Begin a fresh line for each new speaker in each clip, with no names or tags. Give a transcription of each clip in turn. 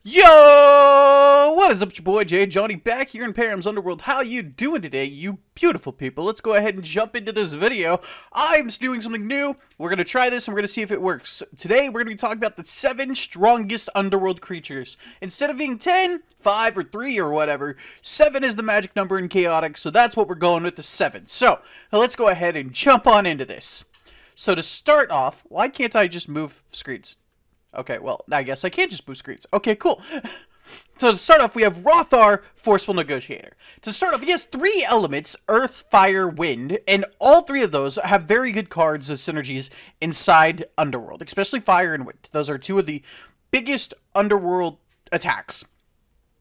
Yo! What is up, it's your boy JadeJonny back here in Perim's Underworld. How you doing today, you beautiful people? Let's go ahead and jump into this video. I'm doing something new. We're going to try this and we're going to see if it works. Today, we're going to be talking about the 7 strongest Underworld creatures. Instead of being 10, 5, or 3, or whatever, 7 is the magic number in Chaotic, so that's what we're going with, the 7. So, let's go ahead and jump on into this. So to start off, why can't I just move screens? Okay, well, I guess I can't just move screens. Okay, cool. So to start off, we have Rothar, Forceful Negotiator. To start off, he has 3 elements, Earth, Fire, Wind, and all 3 of those have very good cards of synergies inside Underworld, especially Fire and Wind. Those are 2 of the biggest Underworld attacks.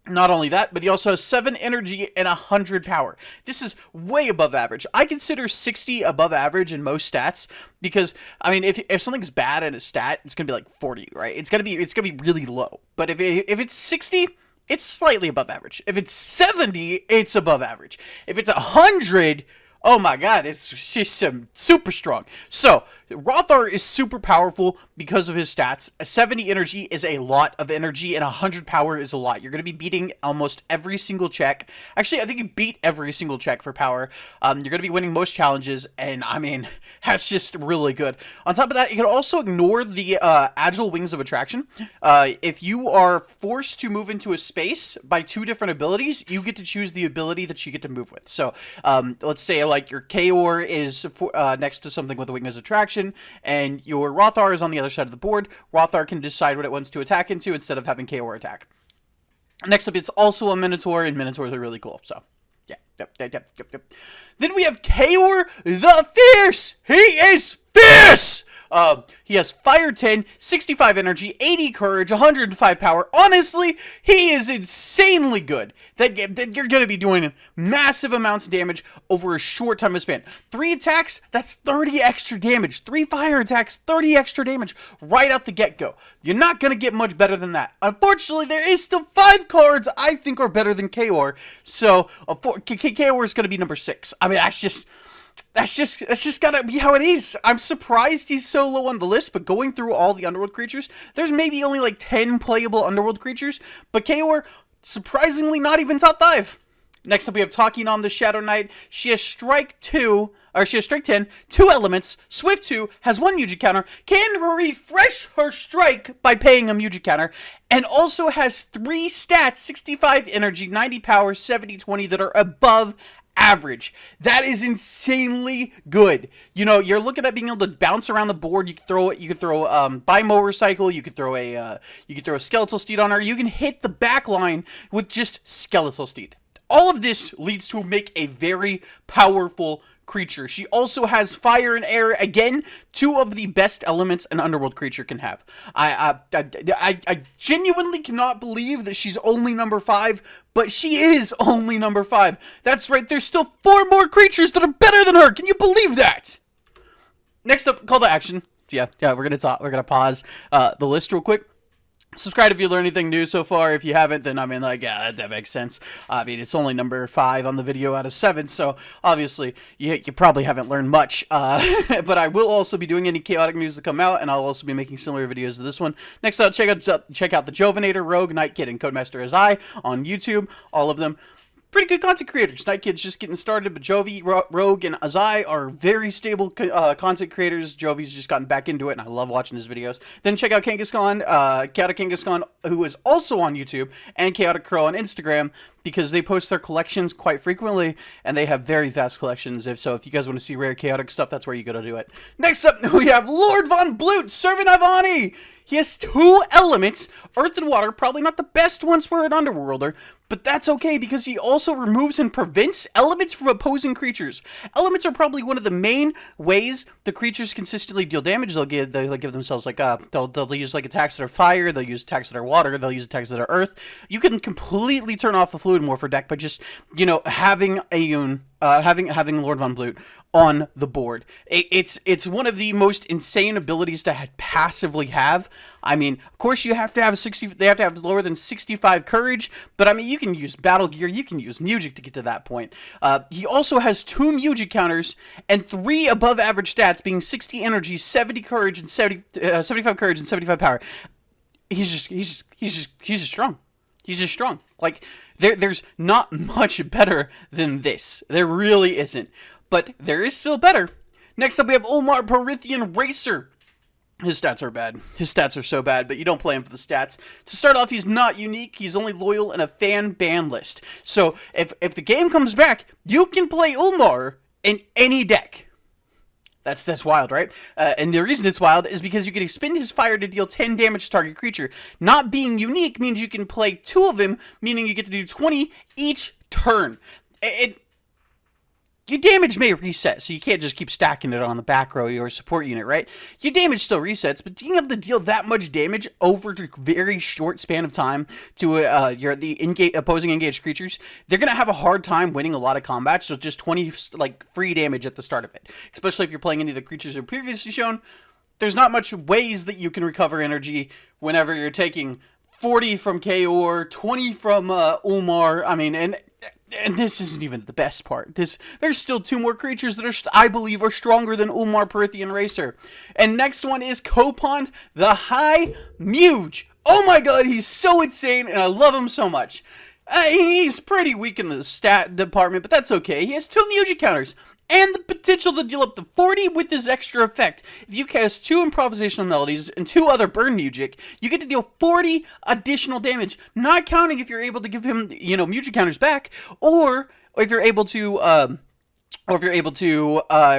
Not only that, but he also has 7 energy and 100 power. This is way above average. I consider 60 above average in most stats because, I mean, if something's bad in a stat, it's gonna be like 40, right? It's gonna be really low. But if it's 60, it's slightly above average. If it's 70, it's above average. If it's 100, oh my god, it's just super strong. So, Rothar is super powerful because of his stats. A 70 energy is a lot of energy, and 100 power is a lot. You're going to be beating almost every single check. Actually, I think you beat every single check for power. You're going to be winning most challenges, and I mean, that's just really good. On top of that, you can also ignore the Agile Wings of Attraction. If you are forced to move into a space by 2 different abilities, you get to choose the ability that you get to move with. So, let's say like your Chaor is next to something with a Wings of Attraction, and your Rothar is on the other side of the board. Rothar can decide what it wants to attack into instead of having Chaor attack. Next up, it's also a Minotaur, and Minotaurs are really cool, so yeah. Yep. Then we have Chaor the Fierce! He is fierce! He has Fire 10, 65 energy, 80 courage, 105 power. Honestly, he is insanely good. That you're going to be doing massive amounts of damage over a short time of span. 3 attacks, that's 30 extra damage. 3 fire attacks, 30 extra damage right out the get-go. You're not going to get much better than that. Unfortunately, there is still 5 cards I think are better than Chaor. So, Chaor is going to be number 6. I mean, that's just gotta be how it is. I'm surprised he's so low on the list, but going through all the Underworld creatures, there's maybe only like 10 playable Underworld creatures, but Chaor, surprisingly, not even top 5. Next up, we have Takinom the ShadowKnight. She has Strike 10, 2 elements, Swift 2, has 1 muge counter, can refresh her strike by paying a muge counter, and also has 3 stats, 65 energy, 90 power, 70, 20 that are above average. That is insanely good. You know, you're looking at being able to bounce around the board. You can throw by motorcycle. You could throw a skeletal steed on her. You can hit the back line with just skeletal steed. All of this leads to make a very powerful creature. She also has fire and air, again, 2 of the best elements an Underworld creature can have. I genuinely cannot believe that she's only number 5, but she is only number 5. That's right, there's still 4 more creatures that are better than her. Can you believe that? Next up, call to action. Yeah, we're gonna pause the list real quick. Subscribe if you learned anything new so far. If you haven't, then I mean, like, yeah, that makes sense. I mean, it's only number 5 on the video out of 7, so obviously you probably haven't learned much. But I will also be doing any chaotic news that come out, and I'll also be making similar videos to this one. Next up, check out the Jovinator, Rogue, Night Kid, and Codemaster as I on YouTube. All of them pretty good content creators. Night Kid's just getting started, but Jovi, Rogue, and Azai are very stable content creators. Jovi's just gotten back into it, and I love watching his videos. Then check out Kangaskhan, Chaotic Kangaskhan, who is also on YouTube, and Chaotic Crow on Instagram, because they post their collections quite frequently, and they have very vast collections. If you guys want to see rare chaotic stuff, that's where you gotta do it. Next up, we have Lord Von Bloot, Servant of Ani. He has 2 elements, Earth and Water, probably not the best ones for an Underworlder, but that's okay because he also removes and prevents elements from opposing creatures. Elements are probably one of the main ways the creatures consistently deal damage. They'll give themselves like they'll use like attacks that are fire, they'll use attacks that are water, they'll use attacks that are earth. You can completely turn off a Fluid Morpher deck by just, you know, having Lord Von Bloot on the board. It's one of the most insane abilities to passively have. I mean, of course you have to have they have to have lower than 65 courage, but I mean, you can use battle gear, you can use music to get to that point. He also has 2 music counters and 3 above average stats, being 60 energy, 70 courage, and 75 courage and 75 power. he's just strong. He's just strong. Like, there's not much better than this. There really isn't. But there is still better. Next up, we have Ulmar Perithon Racer. His stats are bad. His stats are so bad, but you don't play him for the stats. To start off, he's not unique. He's only loyal in a fan ban list. So, if the game comes back, you can play Ulmar in any deck. That's wild, right? And the reason it's wild is because you can expend his fire to deal 10 damage to target creature. Not being unique means you can play 2 of them, meaning you get to do 20 each turn. Your damage may reset, so you can't just keep stacking it on the back row or support unit, right? Your damage still resets, but being able to deal that much damage over a very short span of time to the opposing engaged creatures, they're going to have a hard time winning a lot of combats, so just 20 free damage at the start of it. Especially if you're playing any of the creatures that are previously shown, there's not much ways that you can recover energy whenever you're taking 40 from Chaor, 20 from Ulmar, I mean, and this isn't even the best part. There's still 2 more creatures that I believe are stronger than Ulmar Perithon Racer. And next one is Kopond, the High Muge. Oh my god, he's so insane, and I love him so much. He's pretty weak in the stat department, but that's okay. He has 2 muge counters, and the potential to deal up to 40 with his extra effect. If you cast 2 improvisational melodies and 2 other burn music, you get to deal 40 additional damage, not counting if you're able to give him, muge counters back, or if you're able to,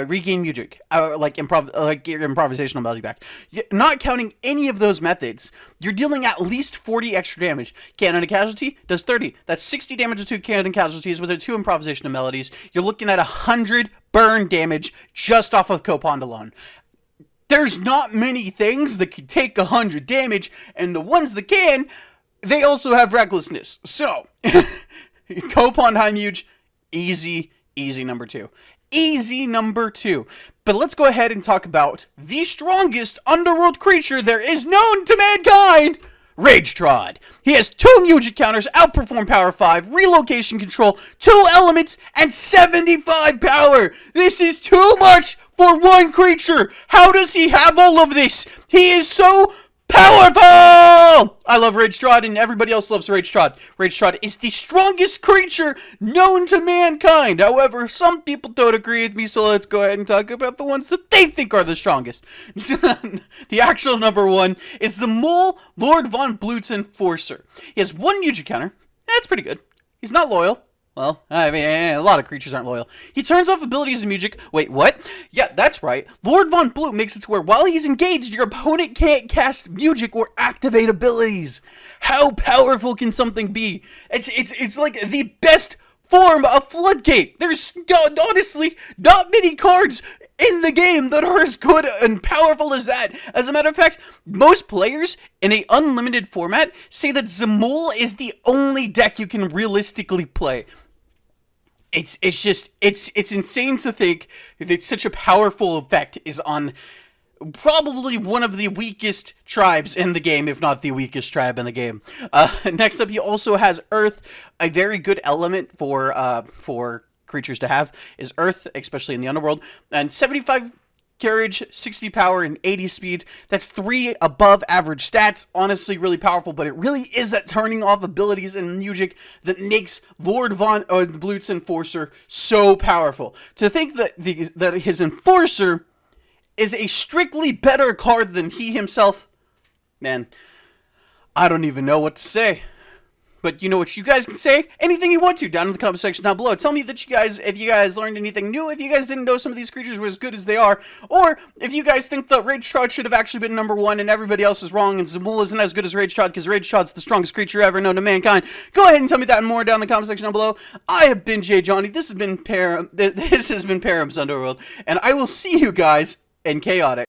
regain music, like your improvisational melody back. Not counting any of those methods, you're dealing at least 40 extra damage. Cannon and Casualty does 30. That's 60 damage with 2 Cannon Casualties with 2 improvisational melodies. You're looking at 100 burn damage just off of Kopond alone. There's not many things that can take 100 damage, and the ones that can, they also have Recklessness. So, Kopond High Muge, easy number 2. Easy number 2. But let's go ahead and talk about the strongest underworld creature there is known to mankind, Ragetrod. He has 2 muge counters, outperform power 5, relocation control, 2 elements, and 75 power. This is too much for one creature. How does he have all of this? He is so powerful! I love Ragetrod, and everybody else loves Ragetrod. Ragetrod is the strongest creature known to mankind. However, some people don't agree with me, so let's go ahead and talk about the ones that they think are the strongest. The actual number 1 is Zamool, Lord von Bloot's Enforcer. He has 1 muge counter. That's pretty good. He's not loyal. Well, I mean, a lot of creatures aren't loyal. He turns off abilities and music. Wait, what? Yeah, that's right. Lord von Bloot makes it to where while he's engaged, your opponent can't cast music or activate abilities. How powerful can something be? It's like the best form of Floodgate. There's honestly not many cards in the game that are as good and powerful as that. As a matter of fact, most players in a unlimited format say that Zamool is the only deck you can realistically play. It's insane to think that such a powerful effect is on probably one of the weakest tribes in the game, if not the weakest tribe in the game. Next up, he also has Earth, a very good element for creatures to have is Earth, especially in the Underworld, and 75 carriage, 60 power, and 80 speed. That's 3 above average stats. Honestly, really powerful, but it really is that turning off abilities and music that makes Lord von Bloot's Enforcer so powerful. To think that his Enforcer is a strictly better card than he himself, man, I don't even know what to say. But you know what you guys can say? Anything you want to down in the comment section down below. Tell me that if you guys learned anything new, if you guys didn't know some of these creatures were as good as they are, or if you guys think that Ragetrod should have actually been number 1 and everybody else is wrong and Zamool isn't as good as Ragetrod because Ragetrod's the strongest creature ever known to mankind. Go ahead and tell me that and more down in the comment section down below. I have been JadeJonny. This has been Perim's Underworld, and I will see you guys in Chaotic.